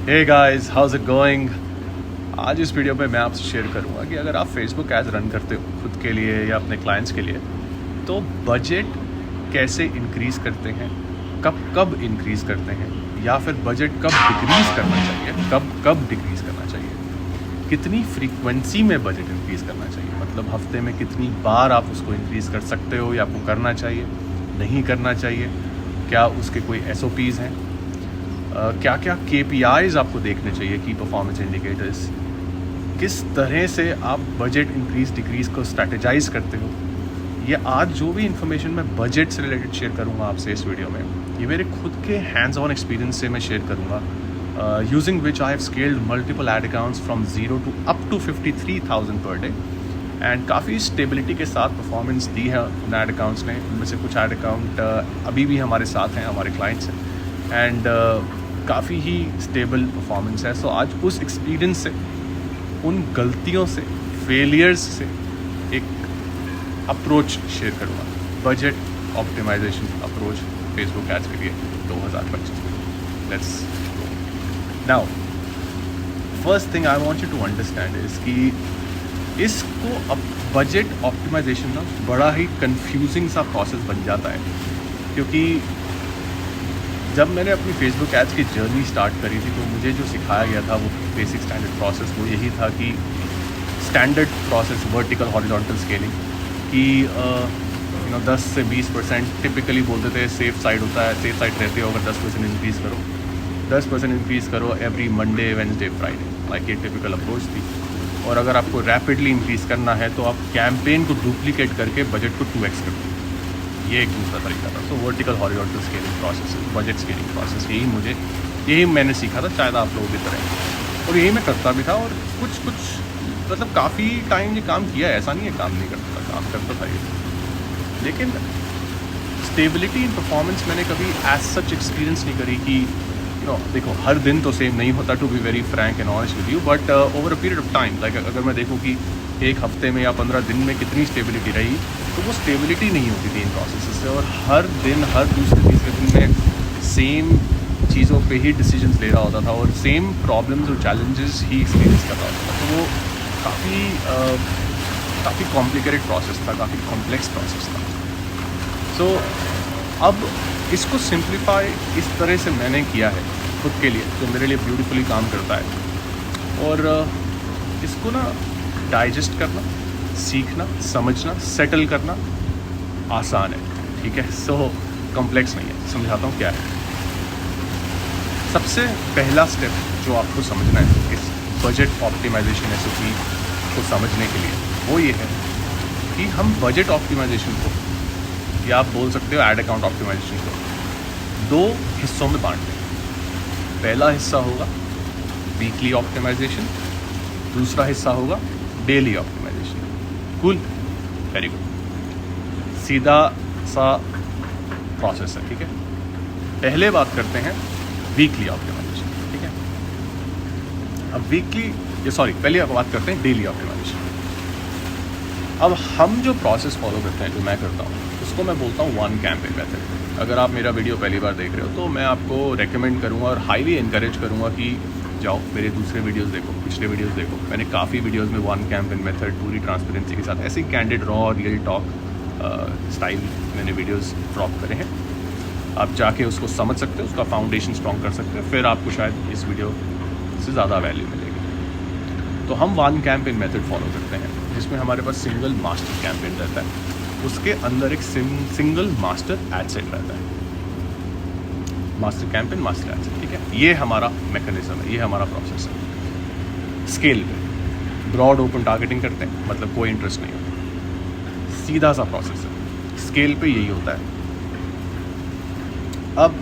Hey guys, how's it going. आज इस video में मैं आपसे शेयर करूंगा कि अगर आप फेसबुक एड्स रन करते हो खुद के लिए या अपने क्लाइंट्स के लिए, तो बजट कैसे इंक्रीज़ करते हैं, कब कब इंक्रीज़ करते हैं, या फिर बजट कब डिक्रीज़ करना चाहिए, कब कब डिक्रीज़ करना चाहिए, कितनी फ्रीक्वेंसी में बजट इंक्रीज़ करना चाहिए, मतलब हफ्ते में कितनी बार आप उसको इंक्रीज़ कर सकते हो या आपको करना चाहिए, नहीं करना चाहिए, क्या उसके कोई SOPs हैं, क्या क्या KPIs आपको देखने चाहिए, की परफॉर्मेंस इंडिकेटर्स, किस तरह से आप बजट इंक्रीज़ डिक्रीज़ को स्ट्रैटेजाइज करते हो। ये आज जो भी इंफॉर्मेशन मैं बजट से रिलेटेड शेयर करूँगा आपसे इस वीडियो में, ये मेरे खुद के हैंड्स ऑन एक्सपीरियंस से मैं शेयर करूँगा, using which I have scaled multiple ad accounts from 0 to up to 53,000 per day, and काफ़ी स्टेबिलिटी के साथ परफॉर्मेंस दी है उन एड अकाउंट्स ने। उनमें से कुछ एड अकाउंट अभी भी हमारे साथ हैं, हमारे क्लाइंट्स हैं, एंड काफ़ी ही स्टेबल परफॉर्मेंस है। सो आज उस एक्सपीरियंस से, उन गलतियों से, फेलियर्स से एक अप्रोच शेयर करूँगा, budget optimization approach Facebook ads के लिए 2025 में। Let's go now. First thing I want you to understand is कि इसको अब बजट ऑप्टिमाइजेशन ना बड़ा ही कंफ्यूजिंग सा प्रोसेस बन जाता है, क्योंकि जब मैंने अपनी फेसबुक एड्स की जर्नी स्टार्ट करी थी तो मुझे जो सिखाया गया था वो बेसिक स्टैंडर्ड प्रोसेस वो यही था कि standard process vertical horizontal scaling कि 10 से 20% टिपिकली बोलते थे सेफ साइड होता है, सेफ साइड रहते हो अगर 10% इंक्रीज़ करो, 10% इंक्रीज़ करो every Monday Wednesday Friday, like ये टिपिकल अप्रोच थी। और अगर आपको रैपिडली इंक्रीज़ करना है तो आप कैंपेन को डुप्लीकेट करके बजट को 2x कर दो, ये एक दूसरा तरीका था। सो vertical horizontal scaling process, budget scaling process, यही मैंने सीखा था, शायद आप लोगों की तरह, और यही मैं करता भी था। और कुछ मतलब काफ़ी टाइम ये काम किया है, ऐसा नहीं है काम नहीं करता था, काम करता था ये। लेकिन स्टेबिलिटी इन परफॉर्मेंस मैंने कभी एज सच एक्सपीरियंस नहीं करी कि देखो हर दिन तो सेम नहीं होता, to be very frank and honest with you, but over a period of time, like अगर मैं देखूँ कि एक हफ्ते में या 15 दिन में कितनी स्टेबिलिटी रही, तो वो स्टेबिलिटी नहीं होती थी इन प्रोसेस से। और हर दिन, हर दूसरे तीसरे दिन में सेम चीज़ों पे ही डिसीजंस ले रहा होता था और सेम प्रॉब्लम्स और चैलेंजेस ही एक्सपीरियंस कर रहा होता था। तो वो काफ़ी कॉम्प्लिकेटेड प्रोसेस था, काफ़ी कॉम्प्लेक्स प्रोसेस था। सो अब इसको सिंप्लीफाई इस तरह से मैंने किया है खुद के लिए, जो मेरे लिए ब्यूटीफुली काम करता है। और इसको ना डाइजेस्ट करना, सीखना, समझना, सेटल करना आसान है, ठीक है। सो कॉम्प्लेक्स नहीं है, समझाता हूँ क्या है। सबसे पहला स्टेप जो आपको समझना है इस बजट ऑप्टिमाइजेशन SOP को समझने के लिए, वो ये है कि हम बजट ऑप्टिमाइजेशन को, या आप बोल सकते हो एड अकाउंट ऑप्टिमाइजेशन को, 2 हिस्सों में बांटते हैं। पहला हिस्सा होगा वीकली ऑप्टिमाइजेशन, दूसरा हिस्सा होगा daily optimization. Cool, very good, सीधा सा प्रोसेस है, ठीक है। पहले बात करते हैं वीकली ऑप्टिमाइजेशन, ठीक है। अब पहले बात करते हैं डेली ऑप्टिमाइजेशन। अब हम जो प्रोसेस फॉलो करते हैं, जो मैं करता हूँ, उसको मैं बोलता हूँ 1 कैंपेन मेथड। अगर आप मेरा वीडियो पहली बार देख रहे हो तो मैं आपको रेकमेंड करूँगा और हाईली इनकरेज करूँगा कि जाओ मेरे दूसरे वीडियोस देखो, पिछले वीडियोस देखो। मैंने काफ़ी वीडियोस में 1 कैंपेन मेथड पूरी ट्रांसपेरेंसी के साथ, ऐसे candid raw real talk style मैंने वीडियोस ड्रॉप करे हैं। आप जाके उसको समझ सकते हो, उसका फाउंडेशन स्ट्रॉन्ग कर सकते हो, फिर आपको शायद इस वीडियो से ज़्यादा वैल्यू मिलेगी। तो हम 1 कैंपेन मेथड फॉलो करते हैं, जिसमें हमारे पास सिंगल मास्टर कैंपेन रहता है, उसके अंदर एक सिंगल मास्टर एड सेट रहता है। Master campaign, master ad set, ठीक है। ये हमारा मैकेनिज्म है, ये हमारा प्रोसेस है। स्केल पे ब्रॉड ओपन टारगेटिंग करते हैं, मतलब कोई इंटरेस्ट नहीं होता, सीधा सा प्रोसेस है। स्केल पे यही होता है। अब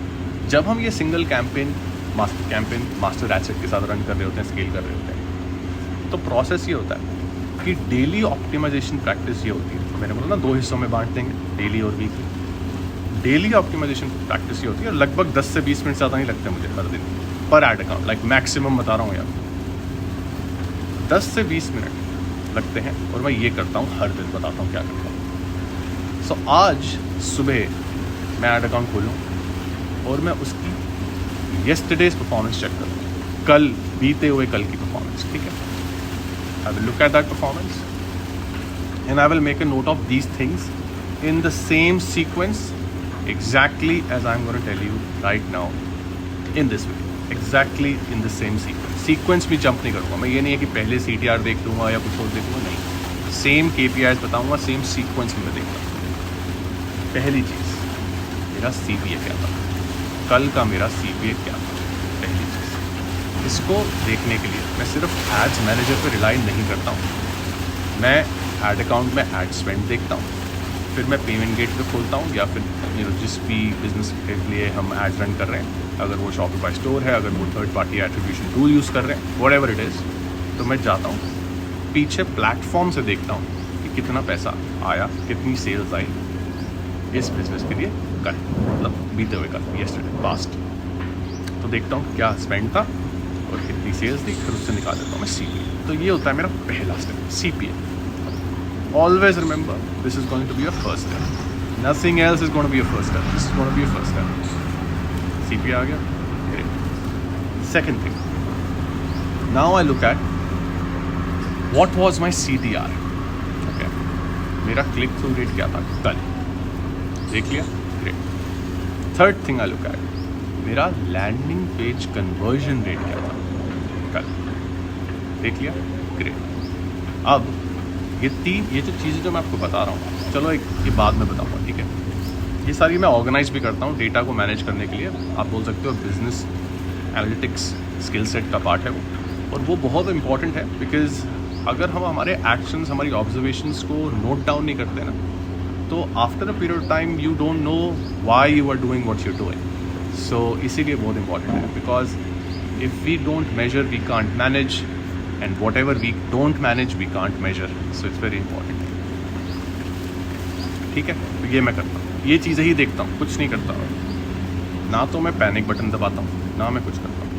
जब हम ये single campaign, master ad set के साथ रन कर रहे होते हैं, स्केल कर रहे होते हैं, तो प्रोसेस ये होता है कि डेली ऑप्टिमाइजेशन प्रैक्टिस ये होती है, मैंने बोला ना 2 हिस्सों में बांट देंगे, डेली और वीकली। डेली ऑप्टिमाइजेशन प्रैक्टिस ये होती है, लगभग 10 से 20 मिनट ज़्यादा नहीं लगते मुझे हर दिन पर एड अकाउंट, लाइक मैक्सिमम बता रहा हूँ यार, 10 से 20 मिनट लगते हैं। और मैं ये करता हूँ हर दिन, बताता हूँ क्या करता हूँ। सो आज सुबह मैं एड अकाउंट खोलूँ और मैं उसकी येस्टरडेज परफॉर्मेंस चेक करूँ, कल बीते हुए कल की परफॉर्मेंस, ठीक है। I will look at that performance and I will make a note of these things in the same sequence exactly as I'm going to tell you right now in this video, exactly in the same sequence में jump नहीं करूँगा मैं। ये नहीं है कि पहले CTR देख लूँगा या कुछ और देखूँगा, नहीं, सेम KPIs बताऊँगा, सेम सीक्वेंस में देखता हूँ। पहली चीज़, मेरा CPA क्या था, कल का मेरा CPA क्या था, पहली चीज़। इसको देखने के लिए मैं सिर्फ एड्स मैनेजर पर रिलाई नहीं करता हूँ, मैं एड अकाउंट में एड स्पेंड देखता हूँ, फिर मैं पेमेंट गेट पे खोलता हूँ, या फिर जिस भी बिजनेस के लिए हम एड्स रन कर रहे हैं, अगर वो शॉपिफाई स्टोर है, अगर वो third party attribution tool use कर रहे हैं, व्हाटएवर इट इज़, तो मैं जाता हूँ पीछे प्लेटफॉर्म से देखता हूँ कि कितना पैसा आया, कितनी सेल्स आई इस बिज़नेस के लिए कल, मतलब बीते हुए कल, यस्टरडे, पास्ट। तो देखता हूँ क्या स्पेंड था और कितनी सेल्स थी, फिर उससे निकाल देता हूँ मैं CPA। तो ये होता है मेरा पहला step, CPA। Always remember, this is going to be your first step. Nothing else is going to be your first step. This is going to be your first step. CPA आ गया, great. Second thing, now I look at what was my CTR. Okay, मेरा click through rate क्या था कल, देख लिया, great. Third thing I look at, मेरा landing page conversion rate क्या था कल, देख लिया, great. अब ये जो चीज़ें जो मैं आपको बता रहा हूँ, चलो एक ये बाद में बताऊँगा, ठीक है। ये सारी मैं ऑर्गेनाइज भी करता हूँ डेटा को मैनेज करने के लिए, आप बोल सकते हो बिजनेस एनालिटिक्स स्किल सेट का पार्ट है वो, और वो बहुत इंपॉर्टेंट है, बिकॉज अगर हम हमारे एक्शंस, हमारी ऑब्जर्वेशंस को नोट डाउन नहीं करते ना, तो after a period of time you don't know why you are doing what you are doing. So इसीलिए बहुत इंपॉर्टेंट है, because if we don't measure we can't manage, and whatever we don't manage we can't measure, so it's very important, ठीक है। तो ये मैं करता हूँ, ये चीज़ें ही देखता हूँ, कुछ नहीं करता हूँ ना, तो मैं पैनिक बटन दबाता हूँ ना मैं कुछ करता हूँ,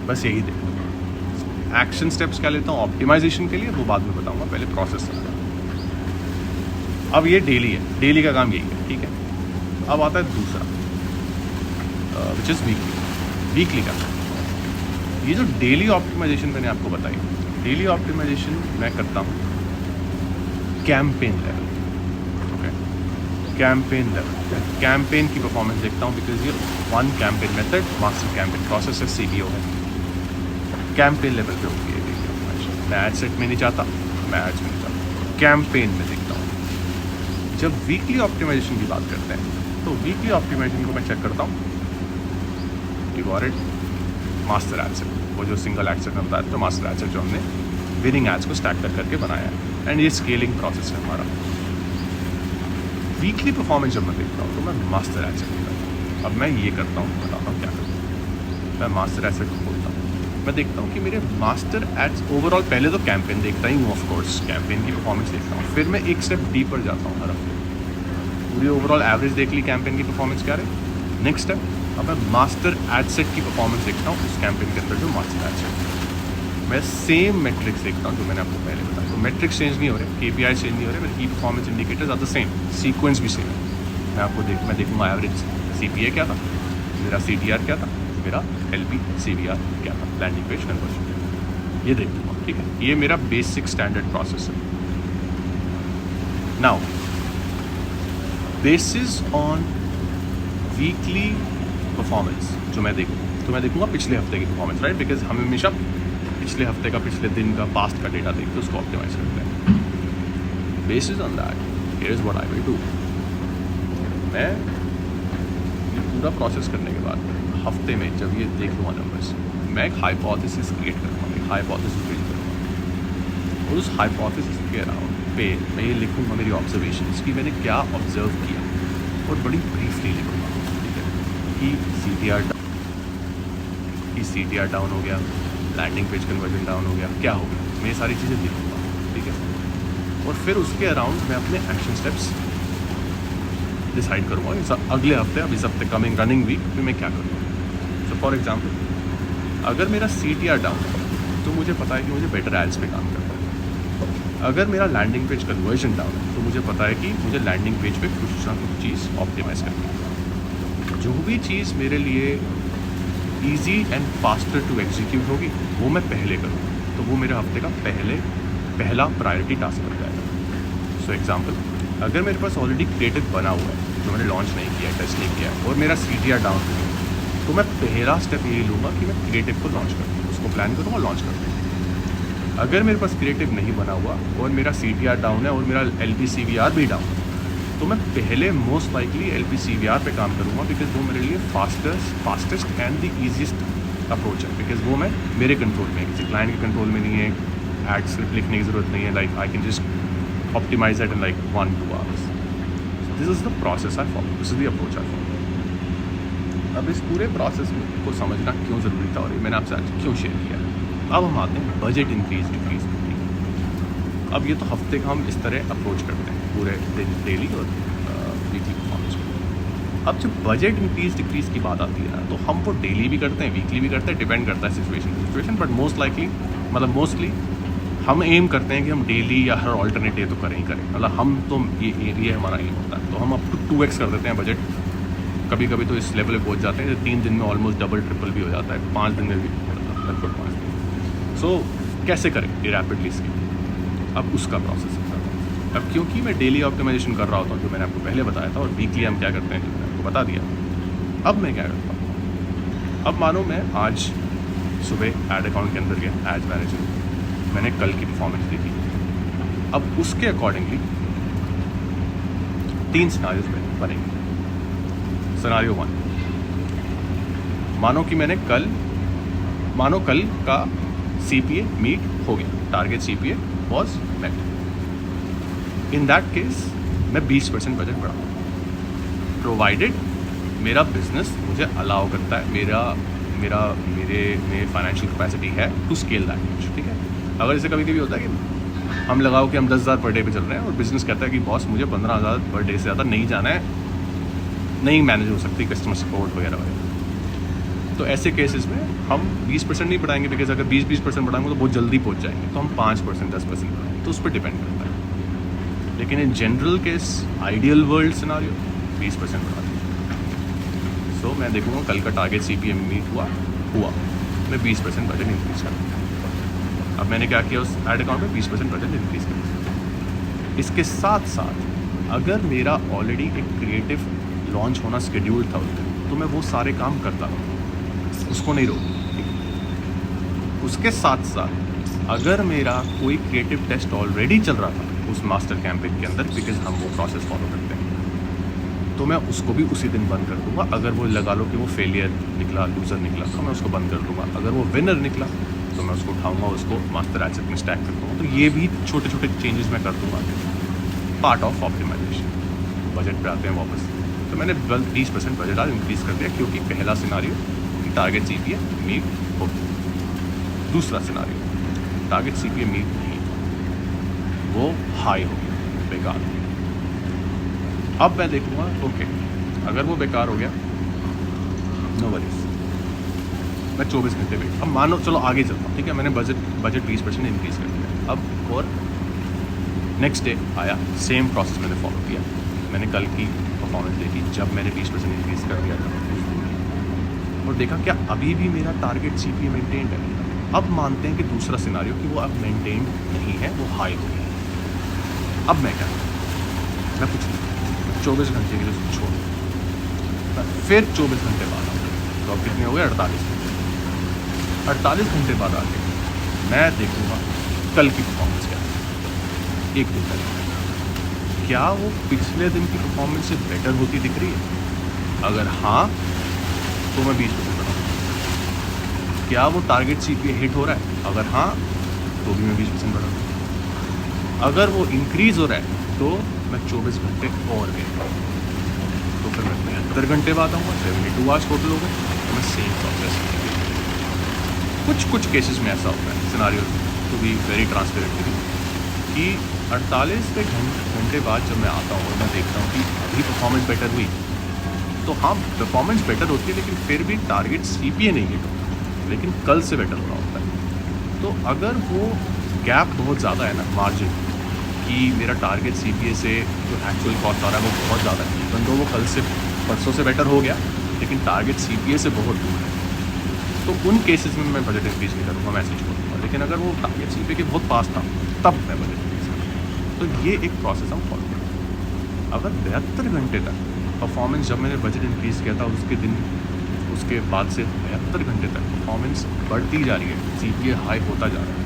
बस यही देखता हूँ। एक्शन स्टेप्स क्या लेता हूँ ऑप्टिमाइजेशन के लिए, वो बाद में बताऊँगा, पहले प्रोसेस समझा। अब ये डेली है, डेली का काम यही है, ठीक है। अब आता है दूसरा, विच इज़ वीकली का। ये जो डेली ऑप्टिमाइजेशन मैंने आपको बताई, डेली ऑप्टिमाइजेशन मैं करता हूँ campaign level, okay, campaign level, campaign की परफॉर्मेंस देखता हूँ, बिकॉज ये one campaign method, master campaign process है, CBO है, कैंपेन लेवल पे होती है डेली ऑप्टिमाइजेशन। मैं एड सेट में नहीं जाता, मैं एड्स में नहीं जाता, कैंपेन में देखता हूँ। जब वीकली ऑप्टिमाइजेशन की बात करते हैं, तो वीकली ऑप्टिमाइजेशन को मैं चेक करता हूँ, you got it, master ad set, वो जो सिंगल एड सेट होता है, तो मास्टर एड सेट जो हमने विनिंग एड्स को स्टैक कर करके बनाया है, एंड ये स्केलिंग प्रोसेस है हमारा। वीकली परफॉर्मेंस जब मैं देखता हूँ तो मैं मास्टर एड सेट करता हूँ। अब मैं ये करता हूँ, बताता हूँ क्या करता हूँ। मैं मास्टर एड सेट को खोलता हूँ, मैं देखता हूँ कि मेरे मास्टर एड्स ओवरऑल, पहले तो कैंपेन देखता ही हूँ, ऑफकोर्स कैंपेन की परफॉर्मेंस देखता हूँ, फिर मैं एक स्टेप डीपर जाता हूँ, हर हफ्ते पूरी ओवरऑल एवरेज देख ली कैंपेन की परफॉर्मेंस क्या रही। नेक्स्ट स्टेप, अब मैं मास्टर एड सेट की परफॉर्मेंस देखता हूँ उस कैंपेन के अंदर, जो मास्टर एड सेट, मैं सेम मेट्रिक्स देखता हूँ जो मैंने आपको पहले बताया। तो मेट्रिक्स चेंज नहीं हो रहे, KPI चेंज नहीं हो रहे, मेरे की performance indicators are the same, sequence भी सेम है। मैं आपको मैं देखूँगा एवरेज CPA क्या था, मेरा CTR क्या था, मेरा LP CVR क्या था, लैंडिंग पेज कन्वर्जन, ये देख लूँगा, ठीक है। ये मेरा बेसिक स्टैंडर्ड प्रोसेस है। Now basis on weekly performance जो मैं देखूँ, तो मैं देखूँगा पिछले हफ्ते की परफॉर्मेंस, राइट, बिकॉज हम हमेशा पिछले हफ्ते का, पिछले दिन का, पास्ट का डेटा देख के उसको ऑप्टिमाइज करते हैं। Basis on that, here is what I will do. मैं ये पूरा प्रोसेस करने के बाद हफ्ते में जब ये देख लूँगा नंबर्स, मैं एक हाइपोथेसिस क्रिएट करूँगा, एक हाइपोथेसिस बिल्ड करूँगा, और उस हाइपोथेसिस के अराउंड पे मैं ये लिखूँगा मेरी ऑब्जर्वेशंस कि मैंने क्या ऑब्जर्व किया, और बड़ी ब्रीफली लिखूँगा, ठीक है, कि CTR डाउन हो गया, लैंडिंग पेज कन्वर्जन डाउन हो गया, क्या हो गया, मैं ये सारी चीज़ें लिखूँगा, ठीक है। और फिर उसके अराउंड मैं अपने एक्शन स्टेप्स डिसाइड करूँगा इस अगले हफ्ते, अब इस हफ्ते कमिंग रनिंग वीक में मैं क्या करूँगा। सो फॉर एग्जांपल, अगर मेरा CTR डाउन है तो मुझे पता है कि मुझे बेटर एड्स पे काम करना है। अगर मेरा लैंडिंग पेज कन्वर्जन डाउन है तो मुझे पता है कि मुझे लैंडिंग पेज पे कुछ ना कुछ चीज़ ऑप्टिमाइज़ करनी है। जो भी चीज़ मेरे लिए easy and faster to execute होगी वो मैं पहले करूँगा, तो वो मेरे हफ्ते का पहला प्रायोरिटी टास्क बन जाएगा। सो एग्जाम्पल, अगर मेरे पास ऑलरेडी क्रिएटिव बना हुआ है जो मैंने लॉन्च नहीं किया, टेस्ट नहीं किया और मेरा CTR डाउन हो गया, तो मैं पहला स्टेप यही लूँगा कि मैं क्रिएटिव को लॉन्च कर दूँ, उसको प्लान करूँगा, लॉन्च कर दूँ। अगर मेरे पास क्रिएटिव नहीं बना हुआ और मेरा CTR डाउन है और मेरा LPCVR भी डाउन है, तो मैं पहले मोस्ट लाइकली LPCVR पे काम करूँगा, बिकॉज वो मेरे लिए fastest and the easiest approach है, बिकॉज वो मैं मेरे कंट्रोल में है, किसी क्लाइंट के कंट्रोल में नहीं है, एड स्क्रिप्ट लिखने की ज़रूरत नहीं है, like I can just optimize it in like 1-2 hours. This is the process I follow, this is the approach I follow. अब इस पूरे प्रोसेस को समझना क्यों ज़रूरी था और ये मैंने आपसे आज क्यों शेयर किया है। अब हम आते हैं बजट इंक्रीज डिक्रीज में। अब ये तो हफ्ते का हम इस तरह अप्रोच करते हैं पूरे दिन, डेली और वीकली परफॉर्मेंस में। अब जब बजट इंक्रीज डिक्रीज की बात आती है ना, तो हम वो डेली भी करते हैं, वीकली भी करते हैं, डिपेंड करता है सिचुएशन, बट मोस्टली हम एम करते हैं कि हम डेली या हर ऑल्टरनेट डे तो करें ही करें, मतलब हम तो ये हमारा एम होता है। तो हम अप टू 2x कर देते हैं बजट, कभी कभी तो इस लेवल पे पहुंच जाते हैं 3 दिन में ऑलमोस्ट डबल ट्रिपल भी हो जाता है, 5 दिन में भी लगभग 5 दिन। सो कैसे करें ये रैपिडली स्केल, अब उसका प्रोसेस है। अब क्योंकि मैं डेली ऑप्टिमाइजेशन कर रहा होता हूँ जो मैंने आपको पहले बताया था, और वीकली हम क्या करते हैं जो मैंने आपको बता दिया, अब मैं क्या करता हूँ। अब मानो मैं आज सुबह एड अकाउंट के अंदर गया, एड मैनेजर, मैंने कल की परफॉर्मेंस देखी, अब उसके अकॉर्डिंगली 3 सिनारियोज बनेंगे। सिनारियो 1, मानो कल का CPA मीट हो गया, target CPA was met. In that case मैं 20% बजट बढ़ाऊँ, प्रोवाइडेड मेरा बिजनेस मुझे अलाउ करता है, मेरे फाइनेंशियल कैपेसिटी है टू स्केल दैट मच, ठीक है। अगर जैसे कभी कभी होता है कि हम लगाओ कि हम 10,000 पर डे पे चल रहे हैं और बिजनेस कहता है कि बॉस मुझे 15,000 पर डे से ज़्यादा नहीं जाना है, नहीं मैनेज हो सकती कस्टमर सपोर्ट वगैरह वगैरह, तो ऐसे केसेस में हम 20% नहीं बढ़ाएंगे, बिकॉज अगर 20% बढ़ाएंगे तो बहुत जल्दी पहुंच जाएंगे, तो हम 5% 10% बढ़ाएंगे, तो उस पर डिपेंड करता है। लेकिन in general case, ideal world scenario 20% बढ़ा दीजिए। सो मैं देखूँगा कल का टारगेट CPA मीट हुआ, मैं 20% बजट इंक्रीज कर दूँगा। अब मैंने क्या किया, उस एड अकाउंट में 20% बजट इंक्रीज कर दिया। इसके साथ साथ अगर मेरा ऑलरेडी एक क्रिएटिव लॉन्च होना शेड्यूल था उस दिन, तो मैं वो सारे काम करता रहूँ, उसको नहीं रोकूँ। उसके साथ साथ अगर मेरा कोई क्रिएटिव टेस्ट ऑलरेडी चल रहा था उस मास्टर कैंपेन के अंदर, बिकॉज हम वो प्रोसेस फॉलो करते हैं, तो मैं उसको भी उसी दिन बंद कर दूँगा। अगर वो लगा लो कि वो फेलियर निकला, लूज़र निकला, तो मैं उसको बंद कर दूँगा। अगर वो विनर निकला तो मैं उसको उठाऊँगा, उसको मास्टर एसेट में स्टैक कर दूँगा। तो ये भी छोटे छोटे चेंजेस मैं कर दूँगा, पार्ट ऑफ ऑप्टिमाइजेशन। बजट पे आते हैं वापस, तो मैंने 20% बजट आज इंक्रीज़ कर दिया, क्योंकि पहला सिनारियो टारगेट CPA मीट हो गया। दूसरा सिनारियो टारगेट CPA मीट नहीं, वो हाई हो गया, बेकार हो गया। अब मैं देखूँगा ओके, अगर वो बेकार हो गया नो वरीज, मैं 24 घंटे वेट। अब मानो चलो आगे चलता हूँ, ठीक है, मैंने बजट 20% इंक्रीज़ कर दिया। अब और नेक्स्ट डे आया, सेम प्रोसेस मैंने फॉलो किया, मैंने कल की परफॉर्मेंस देखी जब मैंने 20% इंक्रीज़ कर दिया था, और देखा क्या अभी भी मेरा टारगेट CPA मेंटेन्ड है। अब मानते हैं कि दूसरा सिनारियो कि वो अब मेंटेन्ड नहीं है, वो हाई हो गया। अब मैं क्या करूँ, मैं कुछ नहीं, 24 घंटे के लिए छोड़, फिर 24 घंटे बाद आऊँ, तो अब कितने हो गए, 48 घंटे। 48 घंटे बाद आके मैं देखूँगा कल की परफॉर्मेंस क्या है, एक दिन पहले क्या वो पिछले दिन की परफॉर्मेंस से बेटर होती दिख रही है। अगर हाँ तो मैं 20% बढ़ाऊँ। क्या वो टारगेट CPA हिट हो रहा है, अगर हाँ तो भी मैं 20% बढ़ाऊँ। अगर वो इंक्रीज़ हो रहा है तो मैं 24 घंटे और वेट, तो फिर मैं 72 घंटे बाद आऊँगा, 72 आवर्स टोटल हो गए, तो मैं सेम प्रोसेस। कुछ केसेस में ऐसा होता है scenario, to be very transparent कि 48 घंटे बाद जब मैं आता हूँ और मैं देखता हूँ कि अभी परफॉर्मेंस बेटर हुई, तो हाँ परफॉर्मेंस बेटर होती है, लेकिन फिर भी टारगेट CPA नहीं हिट होता, लेकिन कल से बेटर हो रहा होता है। तो अगर वो गैप बहुत ज़्यादा है ना, मार्जिन कि मेरा टारगेट CPA से जो एक्चुअल कॉस्ट आ रहा है वो बहुत ज़्यादा है, इवन तो वो कल से परसों से बेटर हो गया, लेकिन टारगेट CPA से बहुत दूर है, तो उन केसेस में मैं बजट इंक्रीज़ नहीं करूँगा, मैसेज करूँगा। लेकिन अगर वो टारगेट सीपी के बहुत पास था तब मैं बजट इंक्रीज़ करूँगा। तो ये एक प्रोसेस हम फॉलो करते हैं। अगर 72 घंटे तक परफॉर्मेंस, जब मैंने बजट इंक्रीज़ किया था उसके बाद से 72 घंटे तक परफॉर्मेंस बढ़ती जा रही है, सीपीए हाई होता जा रहा है,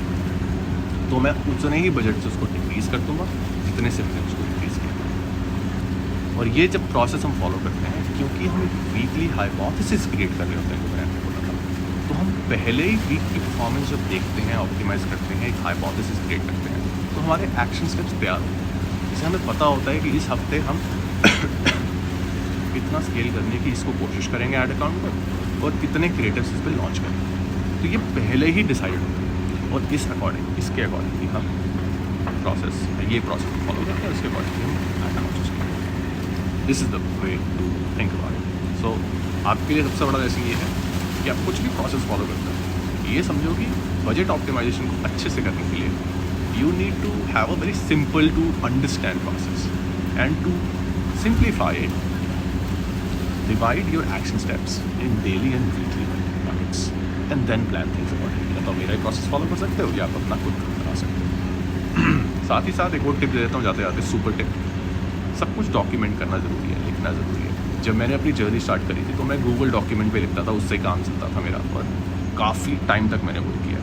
तो मैं उतने ही बजट से उसको डिक्रीज़ कर दूँगा जितने से मैंने उसको इंक्रीज़ किया। और ये जब प्रोसेस हम फॉलो करते हैं, क्योंकि हम एक वीकली हाइपोथेसिस क्रिएट कर रहे होते हैं, जो मैंने आपको बोला था, तो हम पहले ही वीक की परफॉर्मेंस जब देखते हैं, ऑप्टिमाइज़ करते हैं, एक हाइपोथेसिस क्रिएट करते हैं, तो हमारे एक्शन स्टेप्स तैयार होते हैं। जैसे हमें पता होता है कि इस हफ्ते हम कितना स्केल करने की इसको कोशिश करेंगे ऐड अकाउंट पर, और कितने क्रिएटिव्स इस पर लॉन्च करेंगे। तो ये पहले ही डिसाइड होता है, और इसके अकॉर्डिंगली हम ये प्रोसेस फॉलो करते हैं, उसके अकॉर्डिंगली हम ऐड अकाउंट करते हैं। This is the way to think about it. So आपके लिए सबसे बड़ा लेसन ये है कि आप कुछ भी प्रोसेस फॉलो करते हैं, ये समझो कि बजट ऑप्टिमाइजेशन को अच्छे से करने के लिए you need to have a very simple to understand process, and to simplify it, divide your action steps in daily and weekly buckets and then plan things accordingly। या तो मेरा ही प्रोसेस फॉलो कर सकते हो या आप अपना खुद बना सकते हो। साथ ही साथ एक और टिप दे देता हूँ जाते जाते, सुपर टिप, सब कुछ डॉक्यूमेंट करना ज़रूरी है, लिखना ज़रूरी है। जब मैंने अपनी जर्नी स्टार्ट करी थी तो मैं गूगल डॉक्यूमेंट पे लिखता था, उससे काम चलता था मेरा, और काफ़ी टाइम तक मैंने वो किया।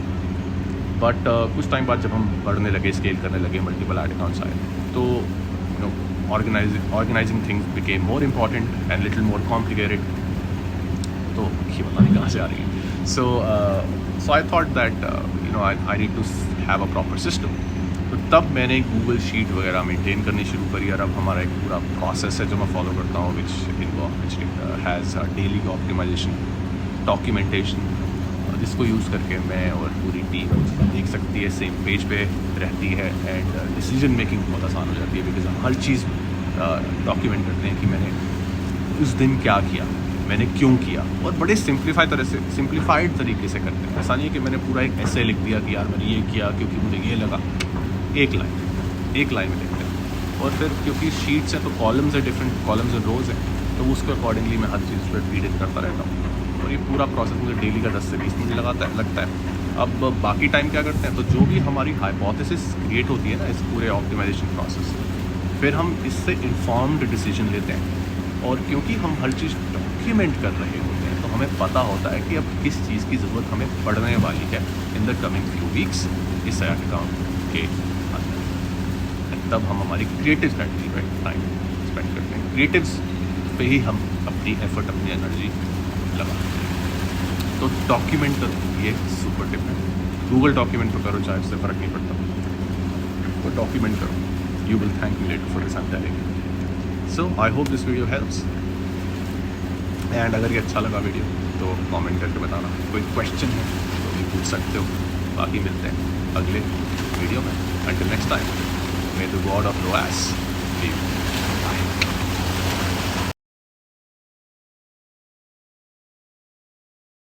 बट कुछ टाइम बाद जब हम बढ़ने लगे, स्केल करने लगे, मल्टीपल एड अकाउंट्स आए, तो organizing things became more important and little more complicated। तो ये पता नहीं कहाँ से आ रही है। So I thought that I need to have a proper system। तो तब मैंने गूगल शीट वगैरह मेंटेन करनी शुरू करी, और अब हमारा एक पूरा प्रोसेस है जो मैं फॉलो करता हूँ, which has daily optimization documentation, जिसको यूज़ करके मैं और पूरी टीम देख सकती है, सेम पेज पे रहती है, एंड डिसीजन मेकिंग बहुत आसान हो जाती है, बिकॉज हम हर चीज़ डॉक्यूमेंट करते हैं कि मैंने उस दिन क्या किया, मैंने क्यों किया, और बड़े सिंप्लीफाइड तरीके से करते हैं। ऐसा नहीं है कि मैंने पूरा एक ऐसे लिख दिया कि यार मैंने ये किया क्योंकि मुझे ये लगा। एक लाइन में लिखते हैं, और फिर क्योंकि शीट्स हैं तो कॉलम्स है, डिफरेंट कॉलम्स और रोज़ हैं, तो उसके अकॉर्डिंगली मैं हर चीज़ पर फीड इन करता रहता हूँ। और ये पूरा प्रोसेस मुझे डेली का 10 से 20 मिनट लगता है। अब बाकी टाइम क्या करते हैं, तो जो भी हमारी हाइपोथेसिस क्रिएट होती है ना इस पूरे ऑप्टिमाइजेशन प्रोसेस, फिर हम इससे इन्फॉर्म्ड डिसीजन लेते हैं। और क्योंकि हम हर चीज़ डॉक्यूमेंट कर रहे होते हैं, तो हमें पता होता है कि अब किस चीज़ की ज़रूरत हमें पड़ने वाली है in the coming few weeks इस एड अकाउंट के अंदर। तब हम हमारी क्रिएटिव स्ट्रेटजी पर टाइम स्पेंड करते हैं, क्रिएटिव्स पे ही हम अपनी एफर्ट, अपनी एनर्जी लगाते हैं। तो डॉक्यूमेंट ये सुपर टिप है। गूगल डॉक्यूमेंट तो करो, चाहे उससे फ़र्क नहीं पड़ता, तो डॉक्यूमेंट करो। You will thank me later for this, I am telling you. So I hope this video helps, and अगर ये अच्छा लगा वीडियो तो कमेंट करके बताना। कोई क्वेश्चन है तो भी पूछ सकते हो। बाकी मिलते हैं अगले वीडियो में। Until next time, may the god of ROAS B